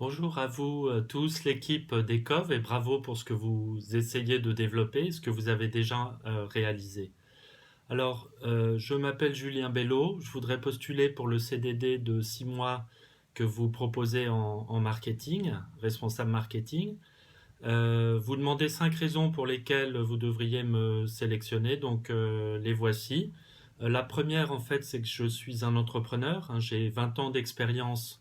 Bonjour à vous tous, l'équipe d'ECOV, et bravo pour ce que vous essayez de développer, ce que vous avez déjà réalisé. Alors, je m'appelle Julien Bello, je voudrais postuler pour le CDD de 6 mois que vous proposez en marketing, responsable marketing. Vous demandez 5 raisons pour lesquelles vous devriez me sélectionner, donc les voici. La première, en fait, c'est que je suis un entrepreneur, hein, j'ai 20 ans d'expérience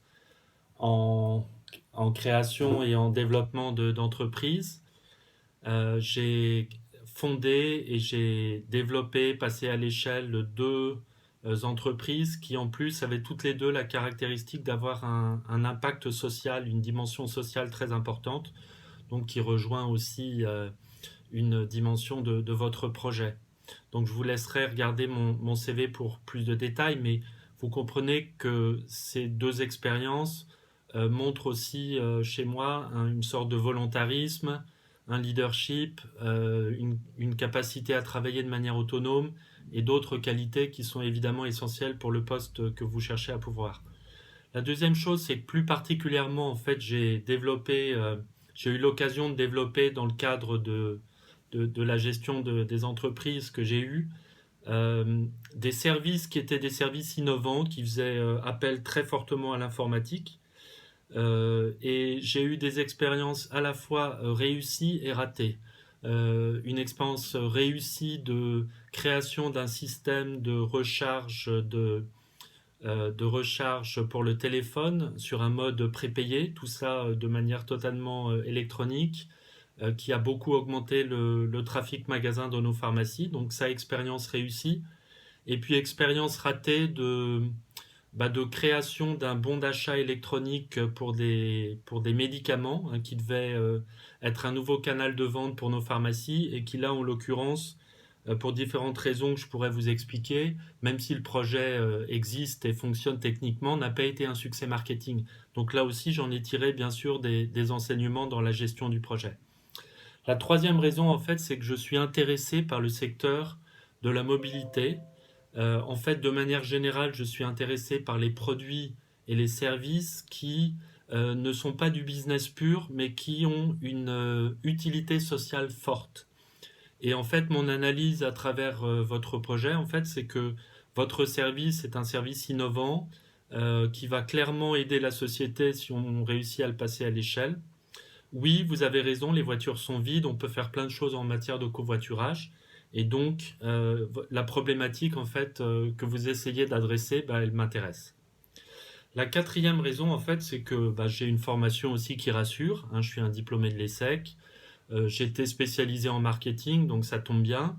en, en création et en développement d'entreprises. J'ai fondé et j'ai développé, passé à l'échelle deux entreprises qui en plus avaient toutes les deux la caractéristique d'avoir un impact social, une dimension sociale très importante, donc qui rejoint aussi une dimension de votre projet. Donc je vous laisserai regarder mon CV pour plus de détails, mais vous comprenez que ces deux expériences montrent aussi chez moi une sorte de volontarisme, un leadership, une capacité à travailler de manière autonome et d'autres qualités qui sont évidemment essentielles pour le poste que vous cherchez à pouvoir. La deuxième chose, c'est que plus particulièrement, en fait, j'ai eu l'occasion de développer dans le cadre de la gestion des entreprises que j'ai eues, des services qui étaient des services innovants, qui faisaient appel très fortement à l'informatique. Et j'ai eu des expériences à la fois réussies et ratées. Une expérience réussie de création d'un système de recharge pour le téléphone sur un mode prépayé, tout ça de manière totalement électronique, qui a beaucoup augmenté le trafic magasin dans nos pharmacies. Donc ça, expérience réussie. Et puis expérience ratée de création d'un bon d'achat électronique pour des médicaments, hein, qui devait être un nouveau canal de vente pour nos pharmacies et qui là, en l'occurrence, pour différentes raisons que je pourrais vous expliquer, même si le projet existe et fonctionne techniquement, n'a pas été un succès marketing. Donc là aussi, j'en ai tiré bien sûr des enseignements dans la gestion du projet. La troisième raison, en fait, c'est que je suis intéressé par le secteur de la mobilité. En fait, de manière générale, je suis intéressé par les produits et les services qui ne sont pas du business pur, mais qui ont une utilité sociale forte. Et en fait, mon analyse à travers votre projet, en fait, c'est que votre service est un service innovant qui va clairement aider la société si on réussit à le passer à l'échelle. Oui, vous avez raison, les voitures sont vides, on peut faire plein de choses en matière de covoiturage. Et donc, la problématique en fait que vous essayez d'adresser, bah, elle m'intéresse. La quatrième raison, en fait, c'est que bah, j'ai une formation aussi qui rassure, hein, je suis un diplômé de l'ESSEC. J'étais spécialisé en marketing, donc ça tombe bien.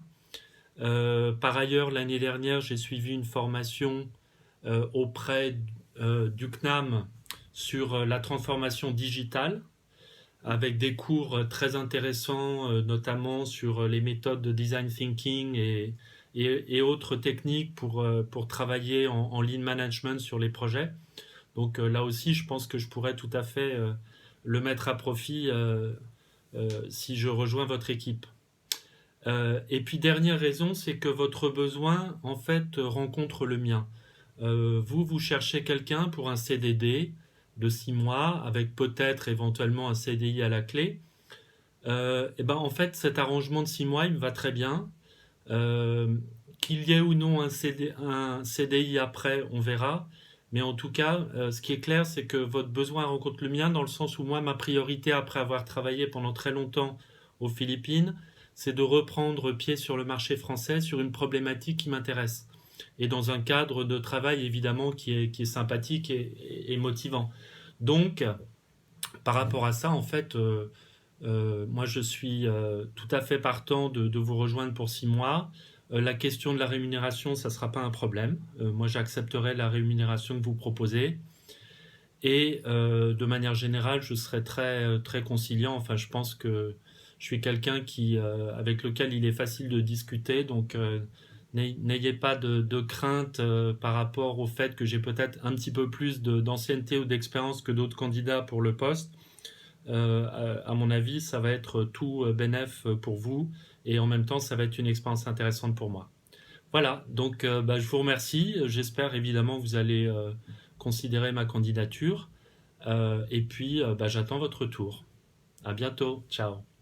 Par ailleurs, l'année dernière, j'ai suivi une formation auprès du CNAM sur la transformation digitale, avec des cours très intéressants, notamment sur les méthodes de design thinking et autres techniques pour travailler en lean management sur les projets. Donc là aussi, je pense que je pourrais tout à fait le mettre à profit si je rejoins votre équipe. Et puis dernière raison, c'est que votre besoin, en fait, rencontre le mien. Vous cherchez quelqu'un pour un CDD de 6 mois, avec peut-être éventuellement un CDI à la clé. Et ben, en fait, cet arrangement de 6 mois, il me va très bien. Euh, Qu'il y ait ou non un CDI après, on verra. Mais en tout cas, ce qui est clair, c'est que votre besoin rencontre le mien, dans le sens où moi, ma priorité, après avoir travaillé pendant très longtemps aux Philippines, c'est de reprendre pied sur le marché français sur une problématique qui m'intéresse. Et dans un cadre de travail, évidemment, qui est sympathique et motivant. Donc, par rapport à ça, en fait, moi, je suis tout à fait partant de vous rejoindre pour 6 mois. La question de la rémunération, ça ne sera pas un problème. Moi, j'accepterai la rémunération que vous proposez. Et de manière générale, je serai très conciliant. Enfin, je pense que je suis quelqu'un avec lequel il est facile de discuter. Donc, n'ayez pas de crainte par rapport au fait que j'ai peut-être un petit peu plus d'ancienneté ou d'expérience que d'autres candidats pour le poste. À mon avis, ça va être tout bénéf pour vous et en même temps, ça va être une expérience intéressante pour moi. Voilà, donc bah, je vous remercie. J'espère évidemment que vous allez considérer ma candidature. Et puis, bah, j'attends votre retour. À bientôt. Ciao.